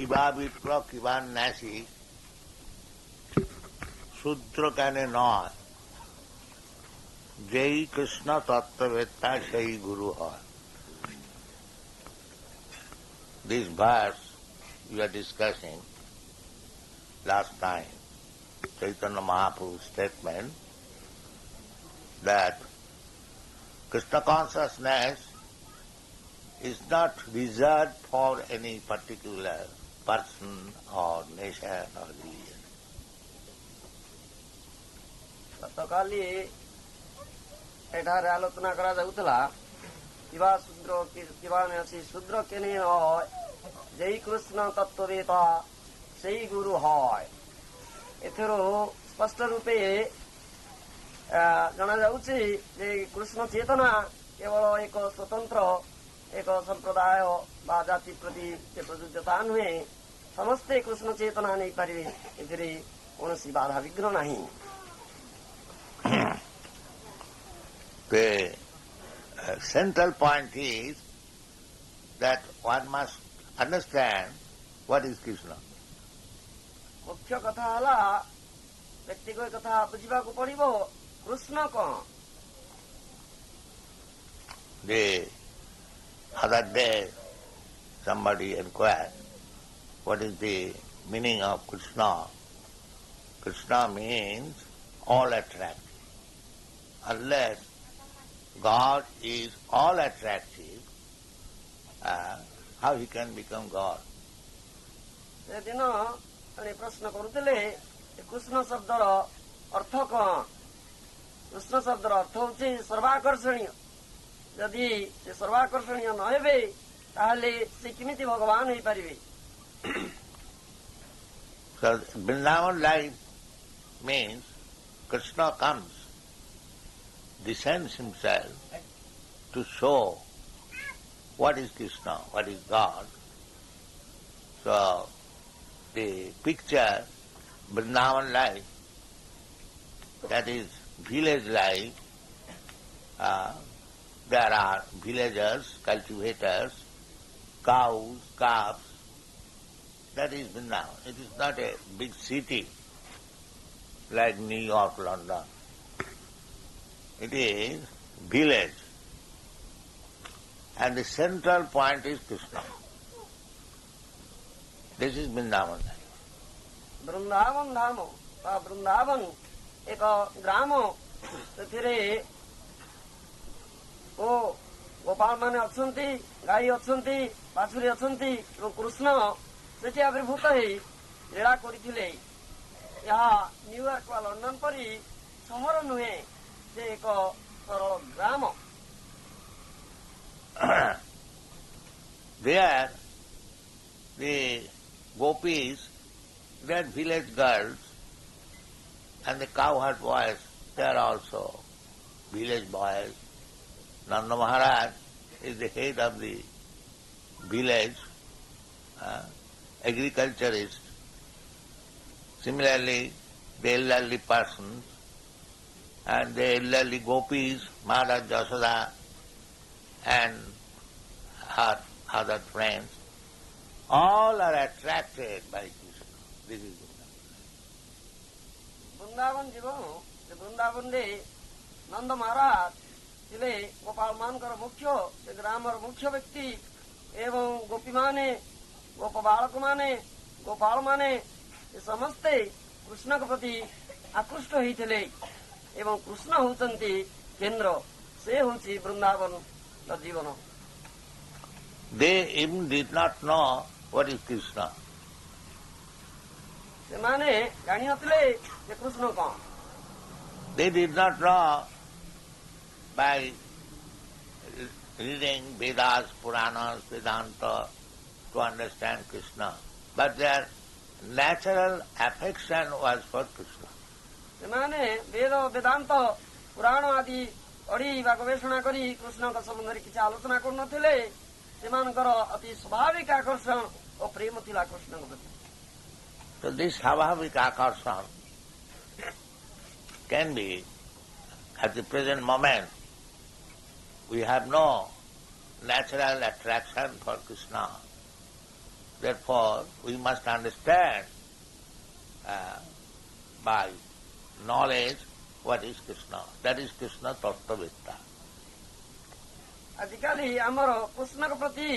কিবা বিপ্র কিবা ন্যাসী শূদ্র কেন নয়, যেই কৃষ্ণ তত্ত্ববেত্তা সেই গুরু হয়. This verse we are discussing last time, Chaitanya Mahaprabhu's statement that Krishna consciousness is not reserved for any particular person or nation or religion. ଗତକାଲି ଏଠାରେ ଆଲୋଚନା କରାଯାଉଥିଲା କିବା ଶୂଦ୍ର କିବା ନେସି ଶୂଦ୍ର କେନେ হয়, যেই କୃଷ୍ଣ ତତ୍ତ୍ୱବେତା ସେଇ ଗୁରୁ হয়. ଏଥିରୁ ସ୍ପଷ୍ଟ ରୂପେ ଜଣାଯାଉଛି ଯେ କୃଷ୍ଣ ଚେତନା କେବଳ ଏକ ସ୍ୱତନ୍ତ୍ର ଏକ ସମ୍ପ୍ରଦାୟ ବା ଜାତି ପ୍ରତି ପ୍ରଯୁଜ୍ୟ ତାହା ନୁହେଁ, ସମସ୍ତେ କୃଷ୍ଣ ଚେତନା ନେଇପାରିବେ, ଏଥିରେ କୌଣସି ବାଧାବିଘ୍ନ ନାହିଁ. The central point is that one must understand what is Krishna. ମୁଖ୍ୟ କଥା ହେଲା ବ୍ୟକ୍ତିଗତ କଥା ବୁଝିବାକୁ ପଡିବ କୃଷ୍ଣ କଣ. The other day somebody inquired what is the meaning of Krishna. Krishna means all attractive. Unless God is all attractive, how he can become God? ସେଦିନ ଜଣେ ପ୍ରଶ୍ନ କରୁଥିଲେ କୃଷ୍ଣ ଶବ୍ଦର ଅର୍ଥ କଣ. କୃଷ୍ଣ ଶବ୍ଦର ଅର୍ଥ ହେଉଛି ସର୍ବାକର୍ଷଣୀୟ. ଯଦି ସେ ସର୍ବାକର୍ଷଣୀୟ ନ ହେବେ ତାହେଲେ ସେ କେମିତି ଭଗବାନ ହେଇପାରିବେ. So Vrindavan life means Krishna comes, descends himself to show what is Krishna, what is God. So the picture Vrindavan life, that is village life, there are villagers, cultivators, cows, calves. That is Vrindavan. It is not a big city like New York, London. It is village. And the central point is Krishna. This is Vrindavan. Vrindavan ଧାମ ବା ବୃନ୍ଦାବନ ଏକ ଗ୍ରାମ. ସେଥିରେ ଗୋପାଳ ମାନେ ଅଛନ୍ତି, ଗାଈ ଅଛନ୍ତି, ବାଛୁରୀ ଅଛନ୍ତି ଏବଂ କୃଷ୍ଣ ସେଠି ଆବିର୍ଭୂତ ହେଇ ଲୀଳା କରିଥିଲେ. ଏହା ନ୍ୟୁୟର୍କ ବା ଲଣ୍ଡନ ପରି ସହର ନୁହେଁ, ସେ ଏକ ସରଳ ଗ୍ରାମ. There the gopis, they are village girls, and the cowherd boys, they are also village boys. Nanda Maharaj is the head of the village, agriculturist. Similarly, the elderly persons and the elderly gopis, Mother Jasoda and her other friends, all are attracted by Krishna. This is Vrindavan ଯିବ. ସେ ବୃନ୍ଦାବନରେ ନନ୍ଦ ମହାରାଜ ଥିଲେ ଗୋପାଳ ମାନଙ୍କର ମୁଖ୍ୟ, ସେ ଗ୍ରାମର ମୁଖ୍ୟ ବ୍ୟକ୍ତି ଏବଂ ଗୋପୀମାନେ, ଗୋପ ବାଳକମାନେ, ଗୋପାଳମାନେ ଏ ସମସ୍ତେ କୃଷ୍ଣଙ୍କ ପ୍ରତି ଆକୃଷ୍ଟ ହୋଇଥିଲେ ଏବଂ କୃଷ୍ଣ ହେଉଛନ୍ତି କେନ୍ଦ୍ର. ସେ ହେଉଛି ବୃନ୍ଦାବନର ଜୀବନ. They even did not know what is Krishna. ସେମାନେ ଜାଣିନଥିଲେ ଯେ କୃଷ୍ଣ କଣ. They did not know by reading Vedas, Puranas, Vedanta to understand Krishna, but their natural affection was for Krishna. ସେମାନେ ବେଦ ବେଦାନ୍ତ ପୁରାଣ ଆଦି ପଢି ବା ଗବେଷଣା କରି କୃଷ୍ଣଙ୍କ ସମ୍ବନ୍ଧରେ କିଛି ଆଲୋଚନା କରୁନଥିଲେ. ସେମାନଙ୍କର ଅତି ସ୍ୱାଭାବିକ ଆକର୍ଷଣ ଓ ପ୍ରେମ ଥିଲା କୃଷ୍ଣଙ୍କ ପ୍ରତି. So this Swabhavik Akarshan can be, at the present moment, we have no natural attraction for Krishna. Therefore, we must understand by knowledge what is Krishna. That is Krishna Tattvavitta. आजिकाली आमर कृष्ण प्रति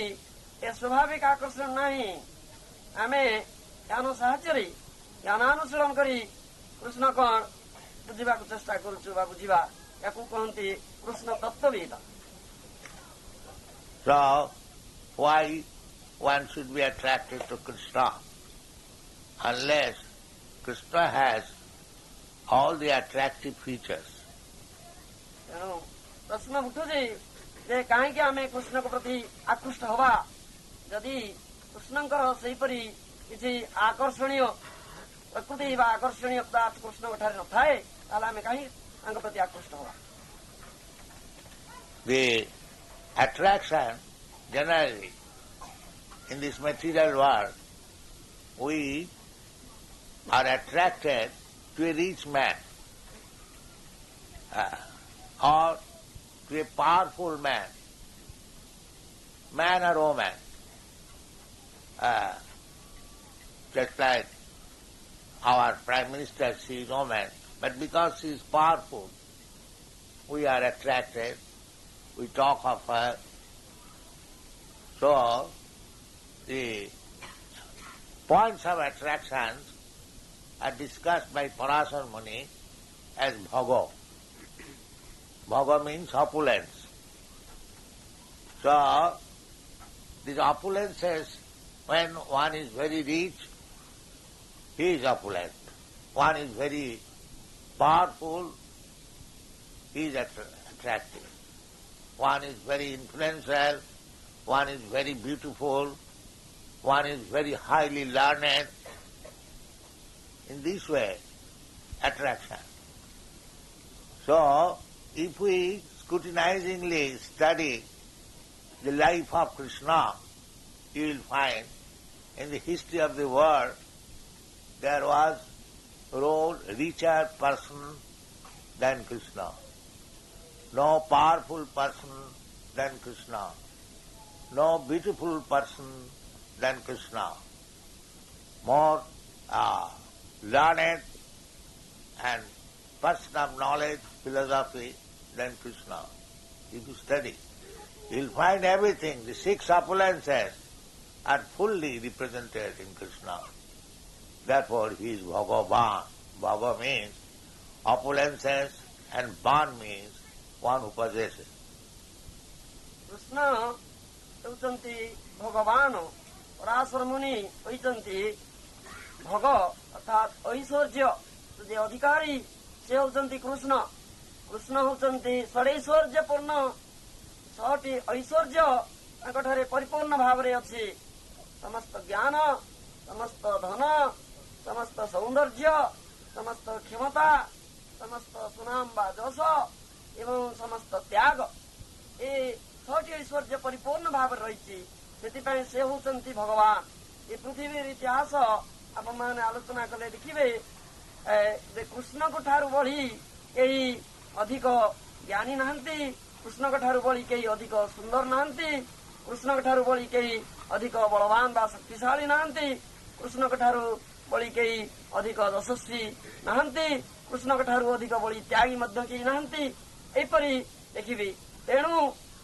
ए स्वाभाविक आकर्षण नहीं आमे ज्ञान साहाय्य ज्ञानानुशीलन करी कृष्ण कौन बुझा चेष्टा करुचु बुझा या कहती Krishna तत्वविद. So, why one should be attracted to Krishna? Unless Krishna has all the attractive features. प्रश्न उठुଛି ଯେ କାହିଁକି ଆମେ କୃଷ୍ଣଙ୍କ ପ୍ରତି ଆକୃଷ୍ଟ ହେବା ଯଦି କୃଷ୍ଣଙ୍କର ସେହିପରି କିଛି ଆକର୍ଷଣୀୟ ପ୍ରକୃତି ବା ଆକର୍ଷଣୀୟତା କୃଷ୍ଣଙ୍କ ଠାରେ ନଥାଏ ତାହେଲେ ଆମେ କାହିଁ ତାଙ୍କ ପ୍ରତି ଆକୃଷ୍ଟ ହେବା. The attraction generally in this material world, we are attracted to a rich man or to a powerful man, man or woman. Just like our Prime Minister, she is woman, but because she is powerful, we are attracted, we talk of her. So, the points of attractions are discussed by Parasar Muni as bhaga. Bhaga means opulence. So, these opulences, when one is very rich, he is opulent. One is very powerful, he is attractive. One is very influential, one is very beautiful, one is very highly learned. In this way, attraction. So, if we scrutinizingly study the life of Krishna, you will find in the history of the world there was no richer person than Krishna, no powerful person than Krishna, no beautiful person than Krishna, more learned and person of knowledge, philosophy than Krishna. If you study, you will find everything. The six opulences are fully represented in Krishna. Therefore, he is Bhagavan. Bhava means opulences and Ban means one who possesses. Krishna ହେଉଛନ୍ତି ଭଗବାନ. ପରାଶର ମୁନି କହିଛନ୍ତି ଭଗ ଅର୍ଥାତ୍ ଐଶ୍ୱର୍ଯ୍ୟ ଯଦି ଅଧିକାରୀ ସେ ହେଉଛନ୍ତି କୃଷ୍ଣ. କୃଷ୍ଣ ହେଉଛନ୍ତି ଷଡ଼ୈଶ୍ୱର୍ଯ୍ୟପୂର୍ଣ୍ଣ. 6ଟି ଐଶ୍ୱର୍ଯ୍ୟ ତାଙ୍କଠାରେ ପରିପୂର୍ଣ୍ଣ ଭାବରେ ଅଛି. ସମସ୍ତ ଜ୍ଞାନ, ସମସ୍ତ ଧନ, ସମସ୍ତ ସୌନ୍ଦର୍ଯ୍ୟ, ସମସ୍ତ କ୍ଷମତା, ସମସ୍ତ ସୁନାମ ବା ଯଶ ଏବଂ ସମସ୍ତ ତ୍ୟାଗ ଏ 6ଟି ଐଶ୍ୱର୍ଯ୍ୟ ପରିପୂର୍ଣ୍ଣ ଭାବରେ ରହିଛି. ସେଥିପାଇଁ ସେ ହେଉଛନ୍ତି ଭଗବାନ. ଏ ପୃଥିବୀର ଇତିହାସ ଆପଣମାନେ ଆଲୋଚନା କଲେ ଦେଖିବେ ଯେ କୃଷ୍ଣଙ୍କ ଠାରୁ ବଢି କେହି ଅଧିକ ଜ୍ଞାନୀ ନାହାନ୍ତି, କୃଷ୍ଣଙ୍କ ଠାରୁ ବଳି କେହି ଅଧିକ ସୁନ୍ଦର ନାହାନ୍ତି, କୃଷ୍ଣଙ୍କ ଠାରୁ ବଳି କେହି ଅଧିକ ବଳବାନ ବା ଶକ୍ତିଶାଳୀ ନାହାନ୍ତି, କୃଷ୍ଣଙ୍କ ଠାରୁ ବଳି କେହି ଅଧିକ ଯଶସ୍ୱୀ ନାହାନ୍ତି, କୃଷ୍ଣଙ୍କ ଠାରୁ ଅଧିକ ବଳି ତ୍ୟାଗୀ ମଧ୍ୟ କେହି ନାହାନ୍ତି. ଏହିପରି ଦେଖିବି. ତେଣୁ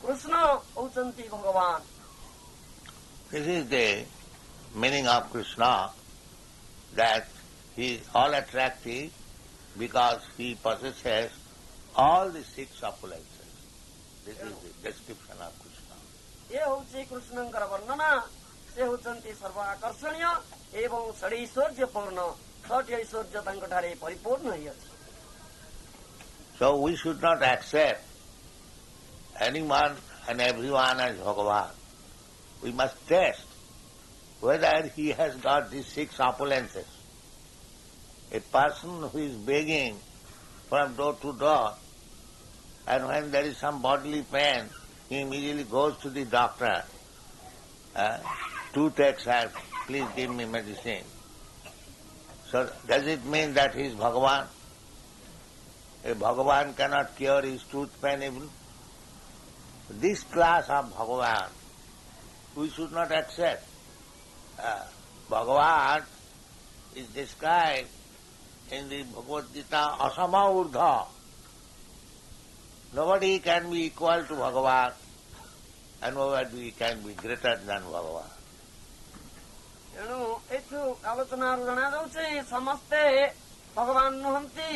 କୃଷ୍ଣ ହେଉଛନ୍ତି ଭଗବାନ. This is the meaning of Krishna, that he is all attractive because he possesses all the six opulences. This is the description of Krishna. ଏ ହେଉଛି କୃଷ୍ଣଙ୍କର ବର୍ଣ୍ଣନା. ସେ ହେଉଛନ୍ତି ସର୍ବ ଆକର୍ଷଣୀୟ ଏବଂ ଷଡ଼ୈଶ୍ୱର୍ଯ୍ୟପୂର୍ଣ୍ଣ. 6ଟି ଐଶ୍ୱର୍ଯ୍ୟ ତାଙ୍କଠାରେ ପରିପୂର୍ଣ୍ଣ ହୋଇଅଛି. So we should not accept anyone and everyone as Bhagavan. We must test whether he has got these six opulences. A person who is begging from door to door, and when there is some bodily pain, he immediately goes to the doctor. Toothache, sir, please give me medicine. So does it mean that he is Bhagavan? A Bhagavan cannot cure his tooth pain even. This class of Bhagavan we should not accept. Bhagavan is described in the Bhagavad Gita asama urdha. Nobody can be equal to Bhagavan and nobody can be greater than Bhagavan. ତେଣୁ ଏଠୁ ଆଲୋଚନାରୁ ଜଣାଯାଉଛି ସମସ୍ତେ ଭଗବାନ ନୁହନ୍ତି,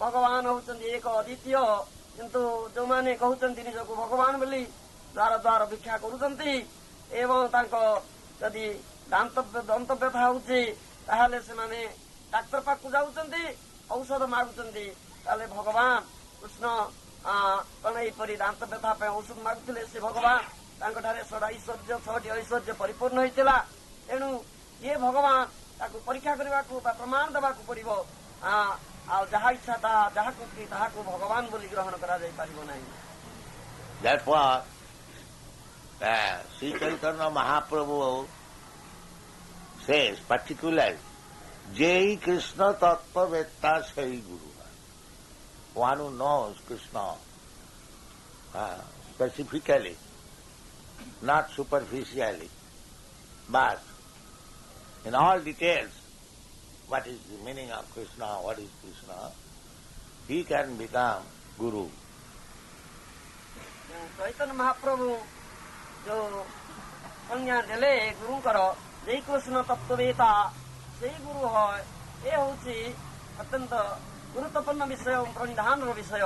ଭଗବାନ ହଉଛନ୍ତି ଏକ ଅଦ୍ୱିତୀୟ। କିନ୍ତୁ ଯୋଉମାନେ କହୁଛନ୍ତି ନିଜକୁ ଭଗବାନ ବୋଲି ଦ୍ୱାର ଦ୍ୱାର ଭିକ୍ଷା କରୁଛନ୍ତି ଏବଂ ତାଙ୍କ ଯଦି ଦନ୍ତ ବ୍ୟଥା ହଉଛି ତାହେଲେ ସେମାନେ ଡାକ୍ତର ପାଖକୁ ଯାଉଛନ୍ତି, ଔଷଧ ମାଗୁଛନ୍ତି। ତାହେଲେ ଭଗବାନ କୃଷ୍ଣ କଣ ଏହିପରି ଦାନ୍ତ ବ୍ୟଥା ପାଇଁ ଔଷଧ ମାଗୁଥିଲେ? ସେ ଭଗବାନ ତାଙ୍କଠାରେ ଛଅଟି ଐଶ୍ୱର୍ଯ୍ୟ ପରିପୂର୍ଣ୍ଣ ହୋଇଥିଲା। ତେଣୁ ଇଏ ଭଗବାନ ତାକୁ ପରୀକ୍ଷା କରିବାକୁ ବା ପ୍ରମାଣ ଦେବାକୁ ପଡିବ। ଆଉ ଯାହା ଇଚ୍ଛା ତାହାକୁ ଭଗବାନ ବୋଲି ଗ୍ରହଣ କରାଯାଇ ପାରିବ ନାହିଁ। Therefore, Sri Chaitanya Mahaprabhu says particularly, Jai Krishna Tattva Vetta Sai Guru. One who knows Krishna specifically, not superficially, but in all details, what is the meaning of Krishna, what is Krishna, he can become Guru. Chaitanya ମହାପ୍ରଭୁ ଯୋଉ ସଂଜ୍ଞା ଦେଲେ ଗୁରୁଙ୍କର ଯେଇ କୃଷ୍ଣ ତତ୍ତ୍ୱବେତା ସେଇ ଗୁରୁ ହଏ, ଏ ହଉଛି ଅତ୍ୟନ୍ତ ଗୁରୁତ୍ୱପୂର୍ଣ୍ଣ ବିଷୟ ଏବଂ ପ୍ରଣିଧାନର ବିଷୟ।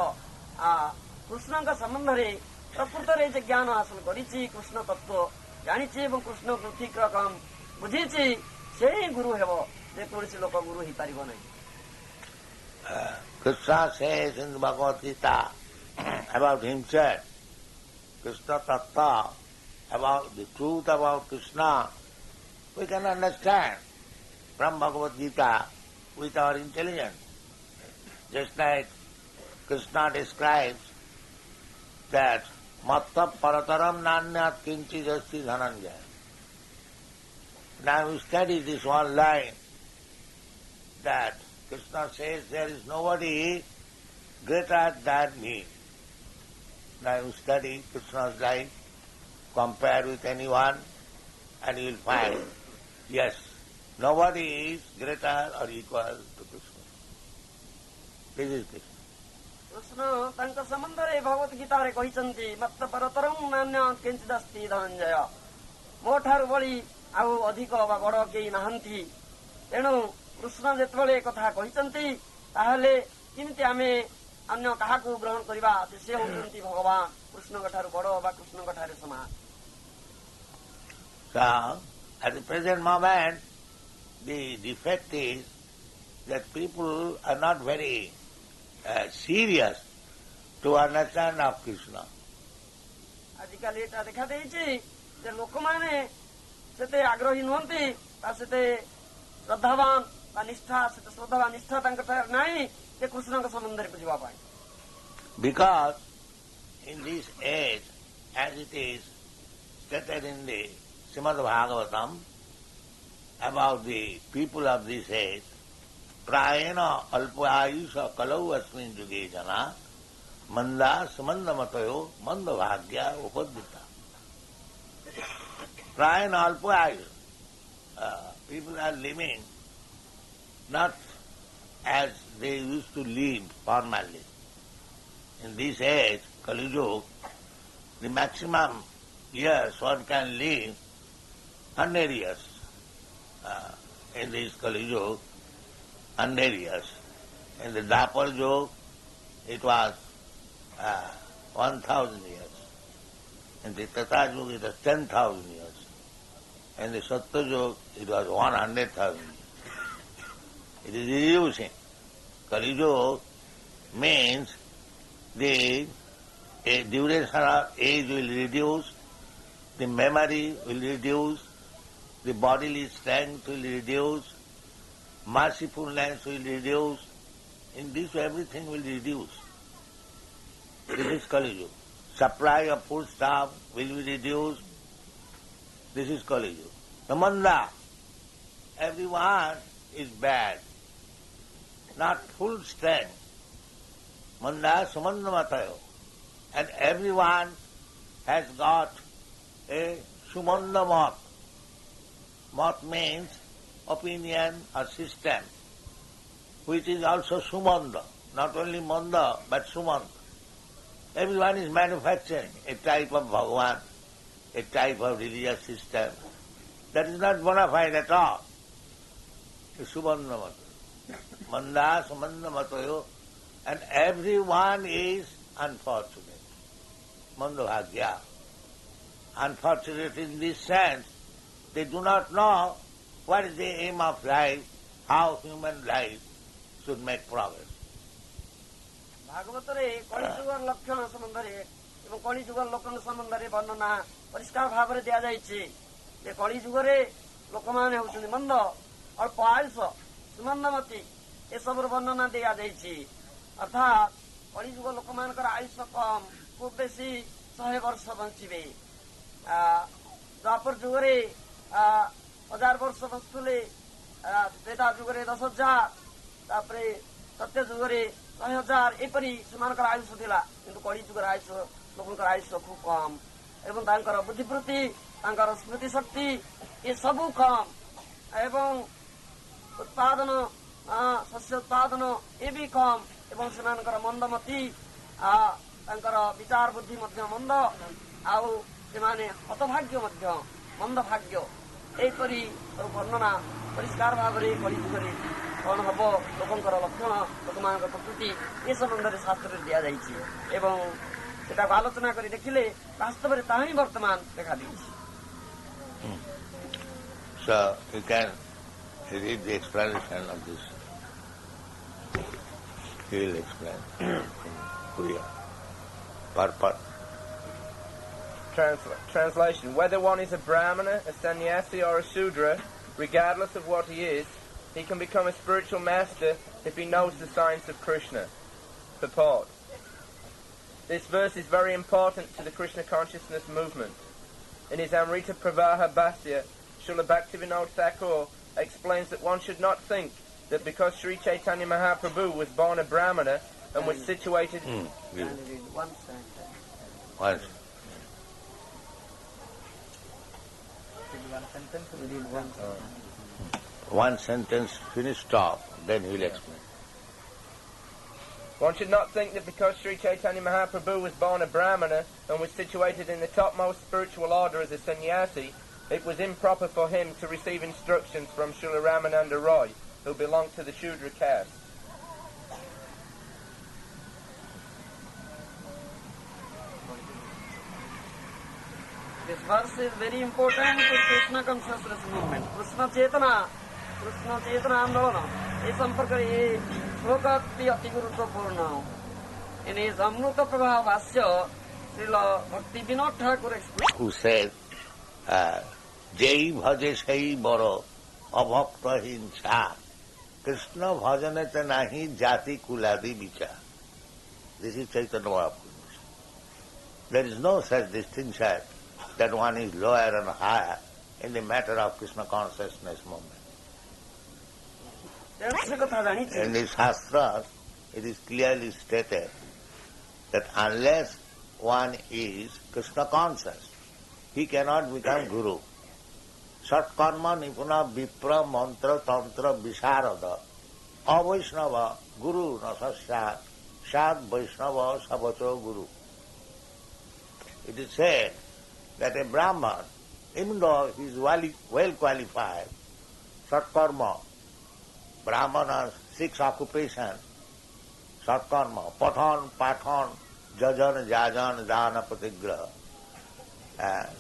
କୃଷ୍ଣଙ୍କ ସମ୍ବନ୍ଧରେ ପ୍ରକୃତରେ ଯେ ଜ୍ଞାନ ହାସଲ କରିଛି, କୃଷ୍ଣ ତତ୍ତ୍ୱ ଜାଣିଛି ଏବଂ କୃଷ୍ଣକୁ ଠିକ୍ ରକମ ବୁଝିଛି, ସେ ହିଁ ଗୁରୁ ହେବ। ଯେକୌଣସି ଲୋକ ଗୁରୁ ହେଇପାରିବ ନାହିଁ। Krishna says in the Bhagavad Gita about himself, Krishna Tattva, about the truth about Krishna, we can understand from Bhagavad Gita with our intelligence. Just like Krishna describes that Matta Parataram Nanyat Kinchid Asti Dhananjaya. Now we study this one line that Krishna says there is nobody greater than me. Now you study Krishna's life, compare with anyone, and you will find, yes, nobody is greater or equal to Krishna. This is Krishna. Krishna ତାଙ୍କ ସମ୍ବନ୍ଧରେ ଭଗବତ ଗୀତାରେ କହିଛନ୍ତି, ମତ୍ତ ପରତରଂ ନାନ୍ୟ କିଞ୍ଚିଦସ୍ତି ଧନଞ୍ଜୟ। ମୋ ଠାରୁ ବଳି ଆଉ ଅଧିକ ବା ବଡ଼ କେହି ନାହାନ୍ତି। ତେଣୁ କୃଷ୍ଣ ଯେତେବେଳେ କଥା କହିଛନ୍ତି, ତାହେଲେ କେମିତି ଆମେ ଅନ୍ୟ କାହାକୁ ଗ୍ରହଣ କରିବା? ସେ ହେଉଛନ୍ତି ଭଗବାନ, କୃଷ୍ଣଙ୍କ ଠାରୁ ବଡ଼ ବା କୃଷ୍ଣଙ୍କ ଠାରୁ ସମାନ। So, at the present moment, the defect is that people are not very serious to understand of Krishna. ଆଜିକାଲି ଏଟା ଦେଖାଦେଇଛି ଯେ ଲୋକମାନେ ସେତେ ଆଗ୍ରହୀ ନୁହନ୍ତି ବା ସେତେ ଶ୍ରଦ୍ଧାବାନ ବା ନିଷ୍ଠା ସେତେ ଶ୍ରଦ୍ଧା ବା ନିଷ୍ଠା ତାଙ୍କଠାରେ ନାହିଁ ଯେ କୃଷ୍ଣଙ୍କ ସମ୍ବନ୍ଧରେ ବୁଝିବା ପାଇଁ। Because in this age, as it is stated in the Srimad Bhagavatam about the people of this age, prayena alpayusha kalau asmin juge jana manda samanda matayo manda bhagya upadita. Prayena alpayusha. People are living not as they used to live formerly. In this age, Kali Yuga, the maximum years one can live 100 years. In this Kali Yuga, 100 years. In the Dwapar Yuga, it was 1,000 years. In the Treta Yuga, it was 10,000 years. In the Satya Yuga, it was 100,000 years. It is reducing. Kali Yuga means the duration of age will reduce, the memory will reduce, the bodily strength will reduce, mercifulness will reduce. In this everything will reduce. This is Kali Yuga. Supply of food stuff will be reduced. This is Kali Yuga. Samanda, everyone is bad, not full strength. Manda samanda matayo. And everyone has got a sumanda mat. Mat means opinion or system, which is also sumanda, not only manda but sumanda. Everyone is manufacturing a type of Bhagavan, a type of religious system. That is not bona fide at all. It's subanda mata. Manda sumanda matayo, and everyone is unfortunate. Manda bhagya. Unfortunate in this sense, they do not know what is the aim of life, how human life should make progress. भागवतरे कलिजुगर लक्षण सम्बन्धरे एवं कलिजुगर लक्षण सम्बन्धरे वर्णना परिष्कार भावरे दियाଯାଇଛି ଯେ କଳିଯୁଗରେ ଲୋକମାନେ ହେଉଛନ୍ତି ମନ୍ଦ ଅଳ୍ପ ଆୟୁଷ ସୁମନ୍ଦମତି ଏସବୁର ବର୍ଣ୍ଣନା ଦିଆଯାଇଛି। ଅର୍ଥାତ୍ କଳିଯୁଗ ଲୋକମାନଙ୍କର ଆୟୁଷ କମ୍, ଖୁବ୍ ବେଶୀ 100 ବର୍ଷ ବଞ୍ଚିବେ। ଦ୍ୱାପର ଯୁଗରେ 1000 ବର୍ଷ ବଞ୍ଚୁଥିଲେ, ତ୍ରେତା ଯୁଗରେ 10,000, ତାପରେ ସତ୍ୟ ଯୁଗରେ 100,000, ଏପରି ସେମାନଙ୍କର ଆୟୁଷ ଥିଲା। କିନ୍ତୁ କଳିଯୁଗର ଆୟୁଷ ଲୋକଙ୍କର ଆୟୁଷ ଖୁବ୍ କମ୍ ଏବଂ ତାଙ୍କର ବୁଦ୍ଧିବୃତ୍ତି, ତାଙ୍କର ସ୍ମୃତି ଶକ୍ତି ଏସବୁ କମ୍ ଏବଂ ଉତ୍ପାଦନ ଶସ୍ୟ ଉତ୍ପାଦନ ଏ ବି କମ୍ ଏବଂ ସେମାନଙ୍କର ମନ୍ଦମତି, ତାଙ୍କର ବିଚାର ବୁଦ୍ଧି ମଧ୍ୟ ମନ୍ଦ, ଆଉ ସେମାନେ ହତଭାଗ୍ୟ ମଧ୍ୟ ମନ୍ଦ ଭାଗ୍ୟ। ଏହିପରି ସବୁ ବର୍ଣ୍ଣନା ପରିଷ୍କାର ଭାବରେ କଳିଯୁଗରେ କଣ ହବ, ଲୋକଙ୍କର ଲକ୍ଷଣ, ଲୋକମାନଙ୍କର ପ୍ରକୃତି ଏ ସମ୍ବନ୍ଧରେ ଶାସ୍ତ୍ରରେ ଦିଆଯାଇଛି ଏବଂ ସେଟାକୁ ଆଲୋଚନା କରି ଦେଖିଲେ ବାସ୍ତବରେ ତାହା ହିଁ ବର୍ତ୍ତମାନ ଦେଖାଦେଉଛି। So you can read the explanation of this. He will explain clear purport. Translation. Whether one is a Brahmana, a sannyasi or a Shudra, regardless of what he is, he can become a spiritual master if he knows the science of Krishna. Purport. This verse is very important to the Krishna consciousness movement. In his Amrita Pravaha Bhasya, Srila Bhaktivinoda Thakur explains that one should not think that because Sri Chaitanya Mahaprabhu was born a Brahmana and was situated... One sentence finished off, then he will explain. One should not think that because Sri Chaitanya Mahaprabhu was born a Brahmana and was situated in the topmost spiritual order as a sannyasi, it was improper for him to receive instructions from Srila Ramananda Roy, who belonged to the Shudra caste. This verse is very important to Krishna consciousness movement. Krishna Chetana Andolana. इस संपर्क ये श्लोक अति गुरुत्वपूर्ण। In his Amrita Prabha Bhasya, Srila Bhakti Vinod Thakur explains. Who said, Jai bhaje sai baro abhakta hinsa Krishna bhajanete nahi jati kuladi vichar. This is Chaitanya Mahaprabhu. There is no such distinction that one is lower and higher in the matter of Krishna consciousness movement. In the Shastras, it is clearly stated that unless one is Krishna conscious, he cannot become Guru. Sat karma nipuna vipra mantra tantra visharada avaishnava guru nasasya sad vaishnava savacho guru. It is said that a Brahman, even though he is well qualified, sat karma, Brahmanas 6 occupations, sat karma, pathan, pathan, jajan, jajan, jana, patigraha.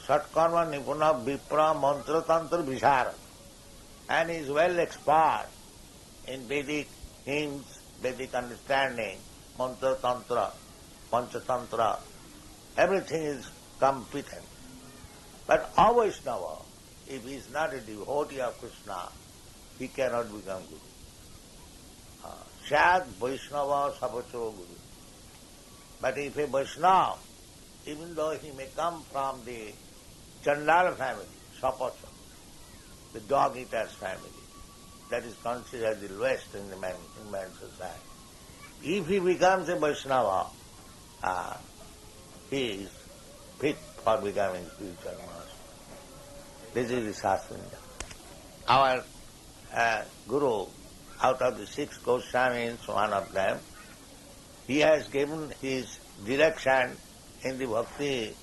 Sat karma nipuna vipra mantra tantra visharada. And he is well expert in Vedic hymns, Vedic understanding, mantra tantra, panchatantra. Everything is competent. But a Vaishnava, if he is not a devotee of Krishna, he cannot become Guru. Sad Vaishnava Savacho Guru. But if a Vaishnava, even though he may come from the Chandala family, Sapacha, the dog eater's family, that is considered the lowest in the human society. If he becomes a Vaishnava, he is fit for becoming spiritual master. This is the Shastra. our Guru, out of the 6 Goswamis, one of them, he has given his direction in the bhakti,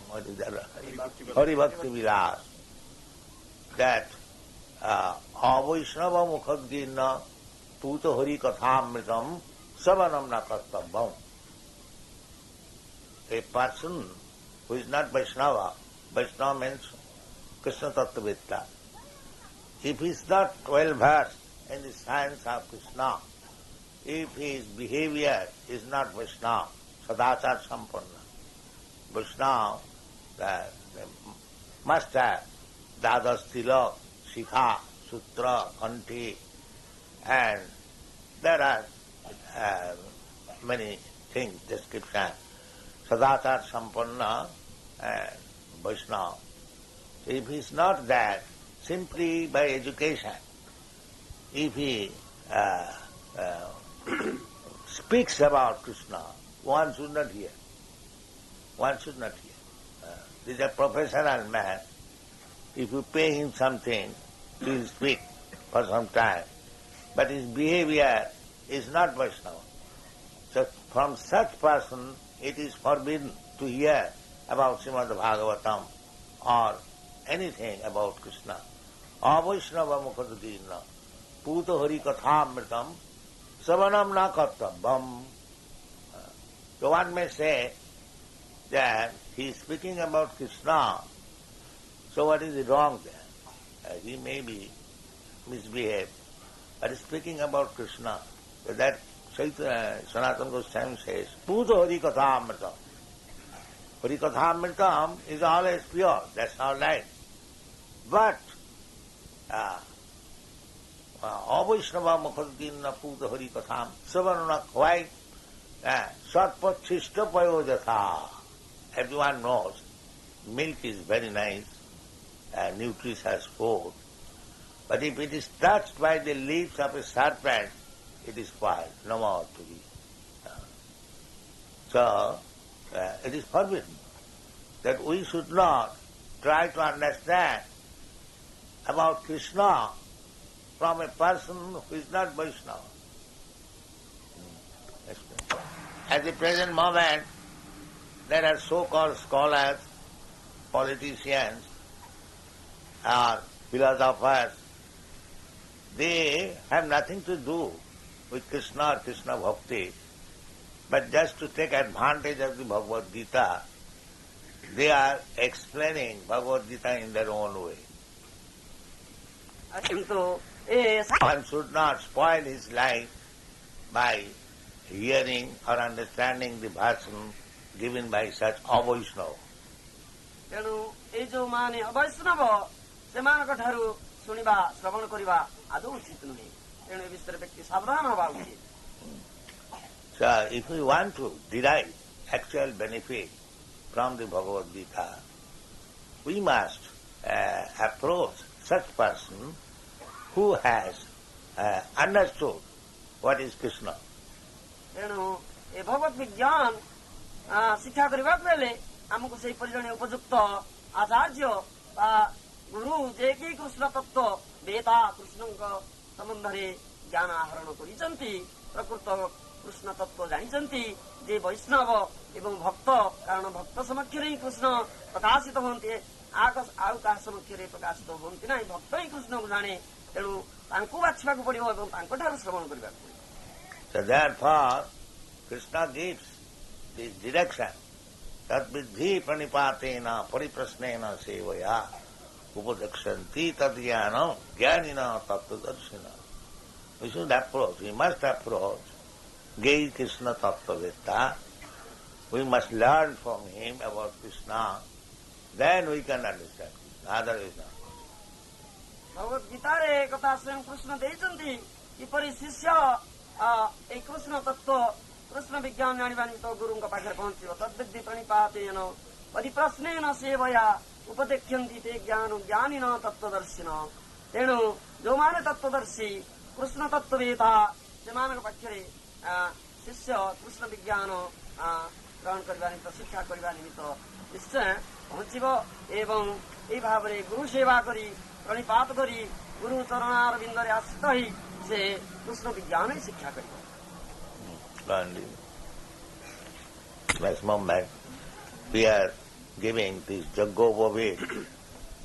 what is that? Hari Bhakti Vilas, that avaishnava mukhadgirna puta hari kathamritam savanam na kartabvam. A person who is not Vaishnava, Vaishnava means Krishna Tattvavitta. If he is not well versed in the science of Krishna, if his behavior is not Vaishnava, Sadachar Sampanna, Vaishnava must have Dadas Tilak, Shikha, Sutra, Kanti, and there are many things, description. Sadachar Sampanna and Vaishnava. If he is not that, simply by education, if he speaks about Krishna, one should not hear. One should not hear. This is a professional man. If you pay him something, he will speak for some time. But his behavior is not Vaishnava. So from such person, it is forbidden to hear about Srimad Bhagavatam or anything about Krishna. Avaishnava mukhadgirna puta hari kathamritam savanam na kartabam. So one may say that he is speaking about Krishna, so what is wrong there? He may be misbehaved, but he is speaking about Krishna. So that Sanatana Goswami says, puta hari kathamritam. Hari kathamritam is always pure, that's all right. But avaishnava mukhadgirna puta hari katham savanana quite sarpachishta payojatha. Everyone knows milk is very nice, nutritious food, but if it is touched by the leaves of a serpent, it is spoiled, no more to be. So, it is forbidden that we should not try to understand about Krishna from a person who is not Vaishnava. At the present moment, there are so-called scholars, politicians, or philosophers. They have nothing to do with Krishna or Krishna Bhakti, but just to take advantage of the Bhagavad Gita, they are explaining Bhagavad Gita in their own way. One should not spoil his life by hearing or understanding the bhashan given by such avaishnava. ତେଣୁ ଏଇ ଯୋଉମାନେ ଅବୈଷ୍ଣବ ସେମାନଙ୍କ ଠାରୁ ଶୁଣିବା ଶ୍ରବଣ କରିବା ଆଦୌ ଉଚିତ ନୁହେଁ। ତେଣୁ ଏ ବିଷୟରେ ବ୍ୟକ୍ତି ସାବଧାନ ହେବା ଉଚିତ। So if we want to derive actual benefit from the Bhagavad Gita, we must approach such person who has understood what is Krishna. ତେଣୁ ଏ ଭଗବତ ବିଜ୍ଞାନ ଶିକ୍ଷା କରିବାକୁ ହେଲେ ଆମକୁ ସେହିପରି ଜଣେ ଉପଯୁକ୍ତ ଆଚାର୍ଯ୍ୟ ବା ଗୁରୁ ଯିଏକି କୃଷ୍ଣ ତତ୍ତ୍ୱ ବେତା କୃଷ୍ଣଙ୍କ ସମ୍ବନ୍ଧରେ ଜ୍ଞାନ ଆହରଣ କରିଛନ୍ତି, ପ୍ରକୃତ କୃଷ୍ଣ ତତ୍ତ୍ୱ ଜାଣିଛନ୍ତି, ଯେ ବୈଷ୍ଣବ ଏବଂ ଭକ୍ତ, କାରଣ ଭକ୍ତ ସମକ୍ଷରେ ହିଁ କୃଷ୍ଣ ପ୍ରକାଶିତ ହୁଅନ୍ତି, ଆଉ କାହା ସମକ୍ଷରେ ପ୍ରକାଶିତ ହୁଅନ୍ତି ନାହିଁ। ଭକ୍ତ ହିଁ କୃଷ୍ଣଙ୍କୁ ଜାଣେ, ତେଣୁ ତାଙ୍କୁ ବାଛିବାକୁ ପଡ଼ିବ ଏବଂ ତାଙ୍କଠାରୁ ଶ୍ରବଣ କରିବାକୁ ପଡ଼ିବ। So therefore, Krishna gives this direction. Tadviddhi pranipatena pariprasnena sevaya upadekshanti tadjnanam jnanina tattvadarshina. We should approach, we must approach Gai Krishna Tattvavitta. We must learn from him about Krishna. Then we can understand Krishna. Otherwise not. ଭଗବତ ଗୀତାରେ କଥା ସ୍ୱୟଂ କୃଷ୍ଣ ଦେଇଛନ୍ତି କିପରି ଶିଷ୍ୟ ଏଇ କୃଷ୍ଣ ତତ୍ତ୍ୱ କୃଷ୍ଣ ବିଜ୍ଞାନ ଜାଣିବା ନିମିତ୍ତ ଗୁରୁଙ୍କ ପାଖରେ ପହଞ୍ଚିବ। ତଦ୍ବିଦ୍ଧି ପ୍ରଣିପାତେନ ପରିପ୍ରଶ୍ନେନ ସେବୟା ଉପଦେକ୍ଷନ୍ତି તે ଜ୍ଞାନ ଜ୍ଞାନିନ ତତ୍ତ୍ୱଦର୍ଶିନ। ତେଣୁ ଯୋଉମାନେ ତତ୍ତ୍ୱଦର୍ଶୀ କୃଷ୍ଣ ତତ୍ତ୍ୱବେତା ସେମାନଙ୍କ ପାଖରେ ଶିଷ୍ୟ କୃଷ୍ଣ ବିଜ୍ଞାନ ଗ୍ରହଣ କରିବା ନିମିତ୍ତ ଶିକ୍ଷା କରିବା ନିମିତ୍ତ ନିଶ୍ଚୟ ପହଞ୍ଚିବ ଏବଂ এই ভাବରେ ଗୁରୁ ସେବା କରି ପ୍ରଣିପାତ କରି ଗୁରୁ ଚରଣାର ବିନ୍ଦରେ ଆଶ୍ରିତ ହୋଇ ସେ କୃଷ୍ଣ ବିଜ୍ଞାନ ଶିକ୍ଷା କରିବ। Next moment, we are giving this Jaggopavit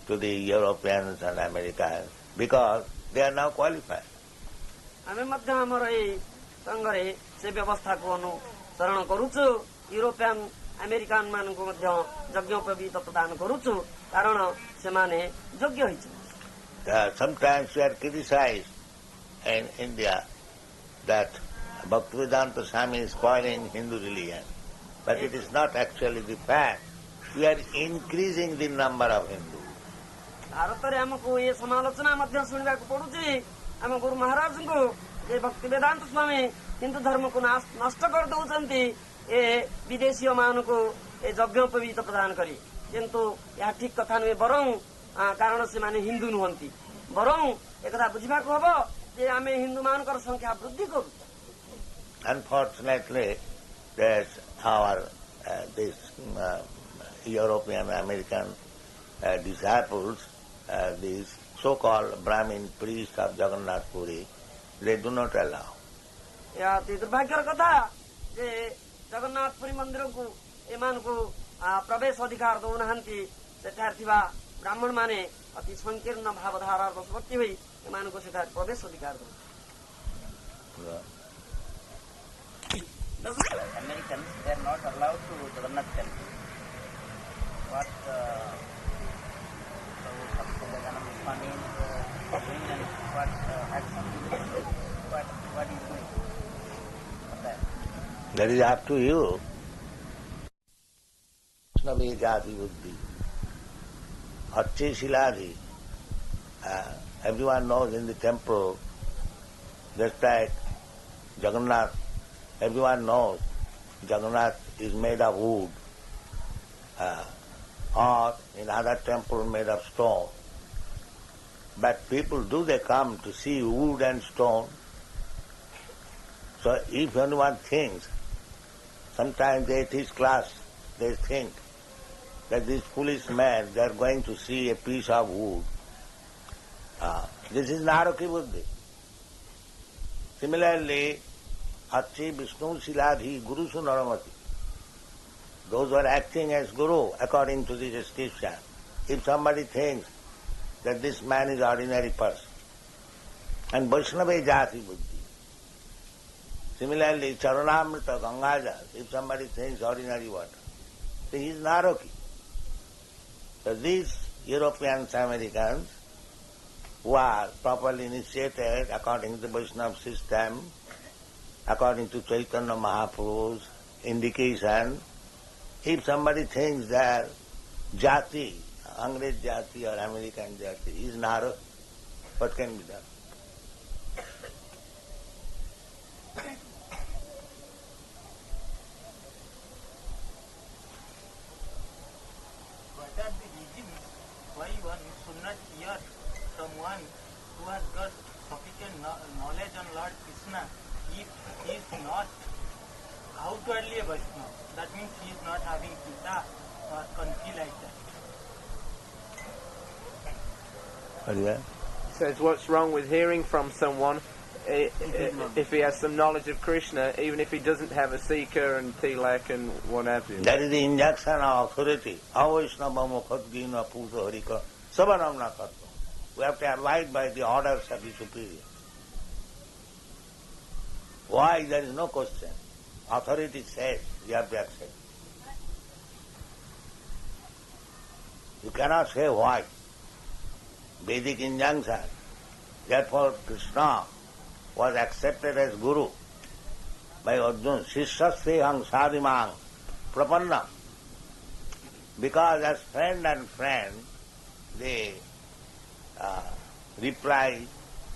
to the Europeans and Americans because they are now qualified. ଆମେ ମଧ୍ୟ ଆମର ଏଇ ସଂଘରେ ସେ ବ୍ୟବସ୍ଥାକୁ ଅନୁସରଣ କରୁଛୁ। ୟୁରୋପିଆନ ଆମେରିକାନ ମାନଙ୍କୁ ମଧ୍ୟ ଯଜ୍ଞୋପବୀତ ପ୍ରଦାନ କରୁଛୁ, କାରଣ ସେମାନେ ଯୋଗ୍ୟ ହୋଇଛନ୍ତି। Sometimes we are criticized in India that Bhaktivedanta Swami is spoiling Hindu religion. But it is not actually the fact. We are increasing the number of Hindus. ଭାରତରେ ଆମକୁ ଏ ସମାଲୋଚନା ମଧ୍ୟ ଶୁଣିବାକୁ ପଡୁଛି ଆମ ଗୁରୁ ମହାରାଜଙ୍କୁ ଯେ ଭକ୍ତି ବେଦାନ୍ତ ସ୍ୱାମୀ ହିନ୍ଦୁ ଧର୍ମକୁ ନଷ୍ଟ କରିଦଉଛନ୍ତି ଏ ବିଦେଶୀୟ ମାନଙ୍କୁ ଏ ଯଜ୍ଞୋପବୀତ ପ୍ରଦାନ କରି। କିନ୍ତୁ ଏହା ଠିକ କଥା ନୁହେଁ, ବରଂ କାରଣ ସେମାନେ ହିନ୍ଦୁ ନୁହନ୍ତି, ବରଂ ଏକଥା ବୁଝିବାକୁ ହବ ଯେ ଆମେ ହିନ୍ଦୁ ମାନଙ୍କର ସଂଖ୍ୟା ବୃଦ୍ଧି କରୁଛୁ। Unfortunately, that our this European American disciples, these so-called Brahmin priests of Jagannath Puri, they do not allow. ଏହା ଅତି ଦୁର୍ଭାଗ୍ୟର କଥା ଯେ ଜଗନ୍ନାଥ ପୁରୀ ମନ୍ଦିରକୁ ଏମାନଙ୍କୁ ପ୍ରବେଶ ଅଧିକାର ଦଉନାହାନ୍ତି। ସେଠାରେ ଥିବା ବ୍ରାହ୍ମଣ ମାନେ ଅତି ସଂକୀର୍ଣ୍ଣ ଭାବଧାରାର ବଶବର୍ତ୍ତୀ ହୋଇ ଏମାନଙ୍କୁ ସେଠାରେ ପ୍ରବେଶ ଅଧିକାର ଦଉଛନ୍ତି। Americans, they are not allowed to Jagannath temple. What Swami is doing and what action what is doing for that? That is up to you. Vaishnavi jati buddhi. Acche Shiladhi. Everyone knows in the temple, just like Jagannath, everyone knows Jagannath is made of wood, or in other temple made of stone. But people, do they come to see wood and stone? So if anyone thinks, sometimes the atheist class, they think that these foolish men, they are going to see a piece of wood. This is Naraki Buddhi. Similarly, Acchi Vishnu Siladhi Guru Sunaramati. Those who are acting as Guru according to the description. If somebody thinks that this man is ordinary person, and Vaishnava Jati Buddhi. Similarly, Charanamrita Gangaja, if somebody thinks ordinary water, then he is Naraki. So these Europeans, Americans, who are properly initiated according to the Vaishnava system, according to Chaitanya Mahaprabhu's indication, if somebody thinks that Jati, Angrez Jati or American Jati is Naraki, what can be done? What are the reasons why one should not hear someone who has got sufficient knowledge on Lord Krishna if he is not outwardly a Vaishnava? That means he is not having Gita or Kanti like that. What is that? He says, what's wrong with hearing from someone if he has some knowledge of Krishna, even if he doesn't have a seeker and tilak and what have you? That is the injunction of authority. Avaishnava mukhatgina puto harika savanamna katva. We have to abide by the orders of the superior. Why? There is no question. Authority says, you have to accept. You cannot say why. Vedic injunction. Therefore, Krishna was accepted as Guru by Arjuna. Sishasthehang sadimang prapanna. Because as friend and friend, they reply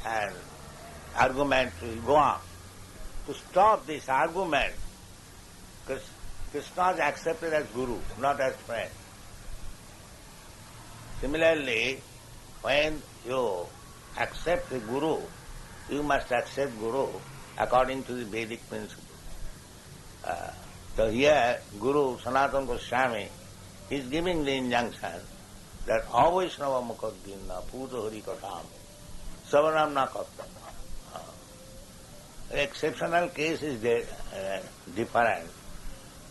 and argument will go on. To stop this argument, Krishna is accepted as Guru, not as friend. Similarly, when you accept the Guru, you must accept Guru according to the Vedic principle. So here, Guru Sanatana Goswami is giving the injunction that avaishnava mukhaddinna puto hari katham savanam na kattam. Exceptional case is there, different,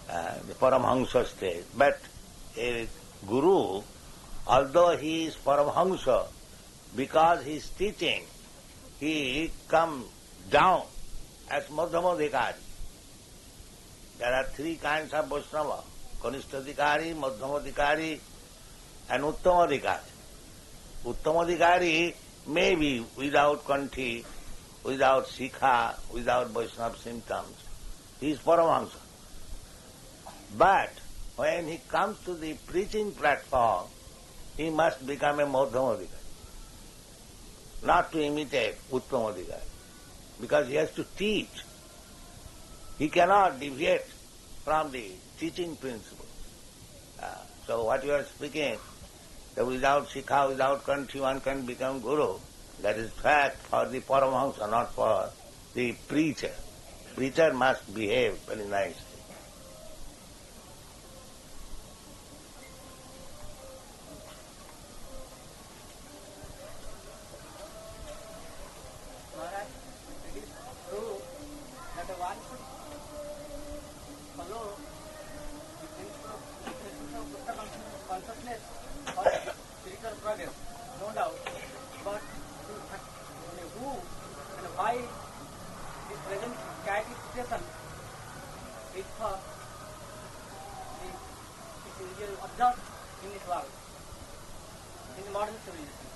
the Paramhamsa stage. But a guru, although he is Paramhamsa, because he is teaching, he comes down as Madhyamadhikari. There are three kinds of Vaishnava, Kanishtadhikari, Madhyamadhikari and Uttamadhikari. Uttamadhikari may be without kanthi, without sikha, without Vaishnava symptoms. He is Paramahamsa. But when he comes to the preaching platform, he must become a Madhyamadhikari, not to imitate Uttamadhikari, because he has to teach. He cannot deviate from the teaching principles. So what you are speaking, that without sikha, without kanthi, one can become guru, that is fact for the Paramahamsa, not for the preacher. Preacher must behave very nicely. Maharaj, it is true that one should follow the principles of Buddha consciousness for spiritual progress, no doubt. But who and why this present chaotic situation is for the is observed in this world, in the modern civilization?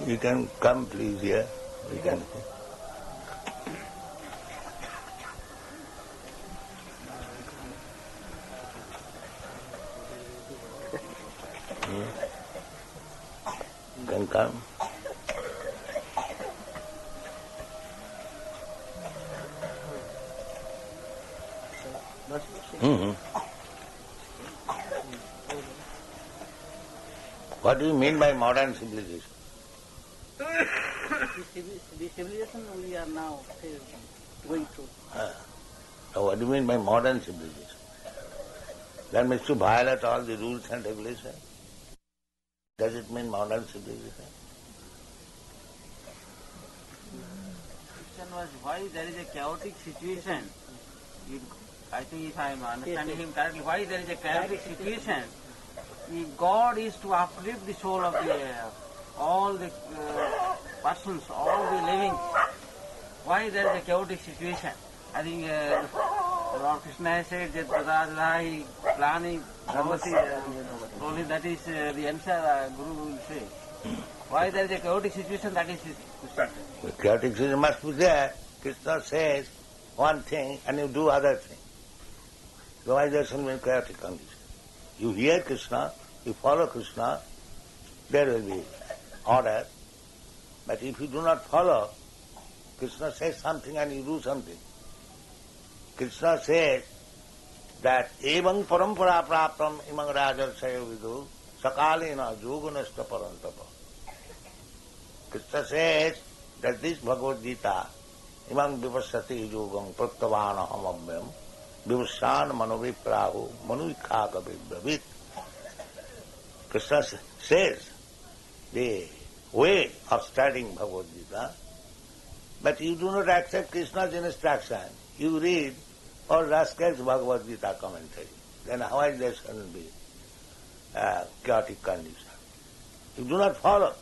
You can come please here. You can. You can come. Mm-hmm. What do you mean by modern civilization? The civilization we are now going through. So what do you mean by modern civilization? That means to violate all the rules and regulations. Does it mean modern civilization? Question was why there is a chaotic situation. I think if I am understanding him correctly, why there is a chaotic situation? If God is to uplift the soul of all the persons, all the living, why there is a chaotic situation? I think Lord Krishna has said that Radha planning Bhagavati, only that is the answer Guru will say. Why there is a chaotic situation, that is his question. The chaotic situation must be there. Krishna says one thing and you do other thing. Otherwise there shall be chaotic condition. You hear Krishna, you follow Krishna, there will be order. But if you do not follow, Krishna says something and you do something. Krishna says that evang parampara praptam imang rajarsaya vidu sakalena yoganasta parantapa. Krishna says that this Bhagavad Gita imang vipassati yogam praktavana hamabhyam vivassan manoviprahu manuikhaga vibravit. Krishna says the way of studying Bhagavad Gita, but you do not accept Krishna's instruction. You read all rascals Bhagavad Gita commentary. Then how is there shall be chaotic condition? You do not follow.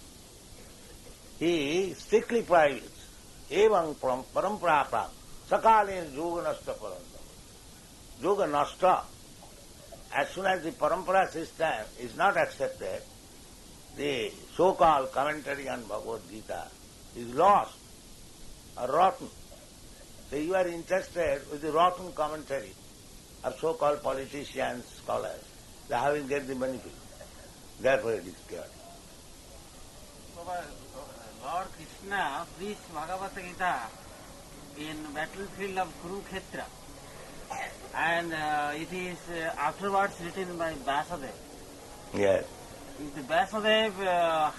He strictly prohibits. Evang parampara prap sakalin yoga nasta parantapa. Yoga nasta. As soon as the parampara system is not accepted, the so-called commentary on Bhagavad Gita is lost or rotten. So you are interested with the rotten commentary of so-called politicians, scholars. They haven't get the benefit. Therefore it is chaotic. Lord Krishna preached Bhagavad Gita in battlefield of Kurukshetra, and it is afterwards written by Vyasadeva. Yes. If the Vyasadeva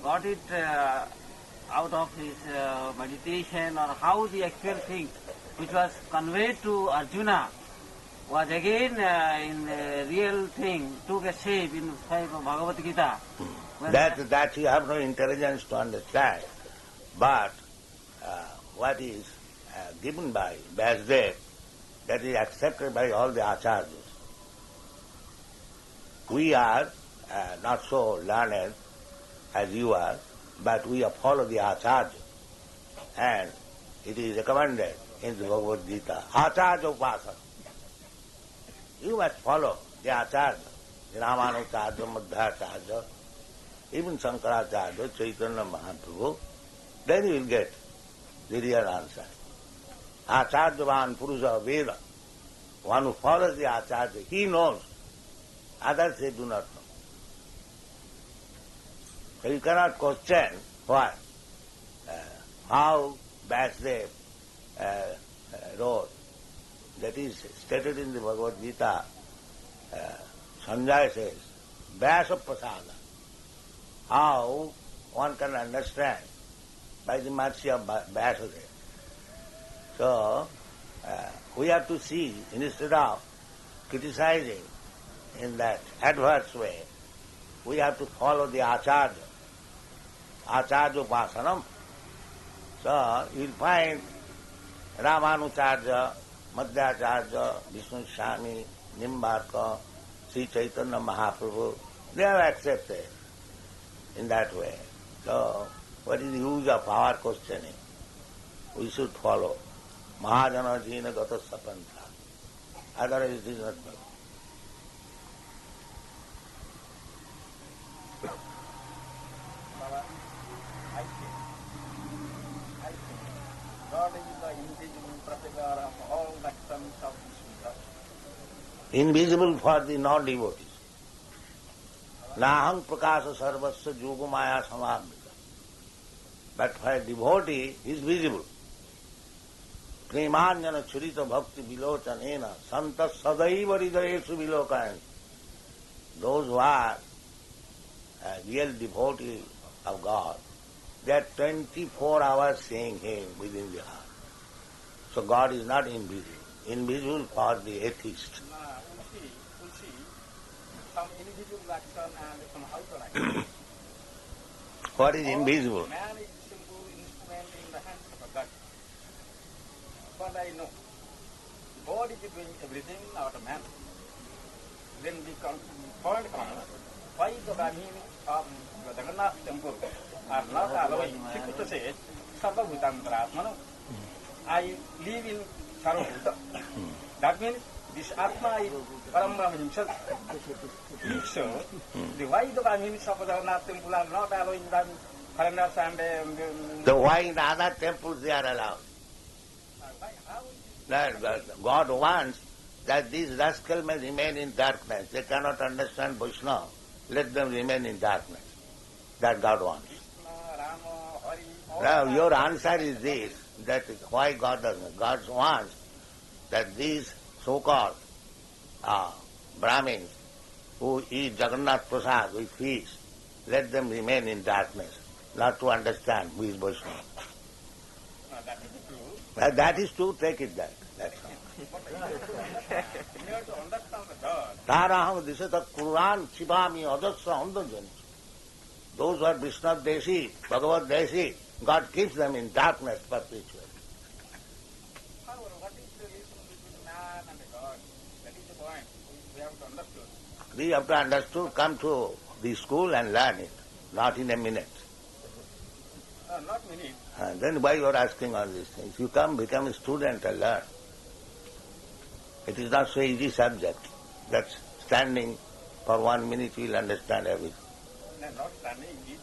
got it out of his meditation, or how the actual thing which was conveyed to Arjuna was again in real thing, took a shape in Bhagavad Gita. When That you have no intelligence to understand. But what is given by Vyasdev, that is accepted by all the acharyas. We are not so learned as you are, but we follow the acharya. And it is recommended in the Bhagavad Gita, acharya upasana. You must follow the acharya, the Ramanujacharya, Madhvacharya, even Shankaracharya, Chaitanya Mahaprabhu, then you will get the real answer. Acharyavan Purusha Veda. One who follows the acharya, he knows. Others they do not know. So you cannot question what, how Vyasdev wrote. That is stated in the Bhagavad Gita. Sanjaya says, Vyasa Prasada. How one can understand by the mercy of Vyasadeva. So, we have to see, instead of criticizing in that adverse way, we have to follow the acharya. Acharya upasanam. So, you will find Ramanucharya, Madhvacharya, Vishnu Swami, Nimbarka, Sri Chaitanya Mahaprabhu, they have accepted in that way. So, what is the use of our questioning? We should follow. Mahajana Jina Gata Sapanta. Otherwise it is not good. God is the invisible protector of all the sons of this universe. Invisible for the non-devotees. Nahang prakasa sarvasya yogamaya samavita. But for a devotee, he is visible. Premanjana churita bhakti vilochanena santa sadaiva hridayesu vilokayan. Those who are real devotees of God, they are 24 hours seeing Him within the heart. So God is not invisible. Invisible for the atheist. We see some invisible action and some outer action. What is invisible? Man is a simple instrument in the hands of a God. But I know God is doing everything out of man. Then the point comes, why the Brahmin of the Jagannath temple are not allowing? Shikutta says, Sarva Bhutantarasmana. I live in Sarva Bhuta. That means this Atma is Param Brahma himself. So, why the Brahmins of the Jagannath temple are not allowing them foreigners and... So why in other temples they are allowed? God wants that these rascals may remain in darkness. They cannot understand Vaishnava. Let them remain in darkness. That God wants. Now your answer is this, that why God doesn't. God wants that these so-called Brahmins who eat Jagannath Prasad with feast, let them remain in darkness, not to understand who is Vaishnava. That is true, take it back. That's all. Taraham disata Quran Shivami Adasya Andajan. Those who are Vishnu Deshi, Bhagavad Deshi, God keeps them in darkness perpetually. What is the relation between man and God? That is the point. We have to understand. We have to understand, come to the school and learn it, not in a minute. Not minute. Then why you are asking all these things? You come, become a student and learn. It is not so easy subject that standing for 1 minute you will understand everything. No, not standing. If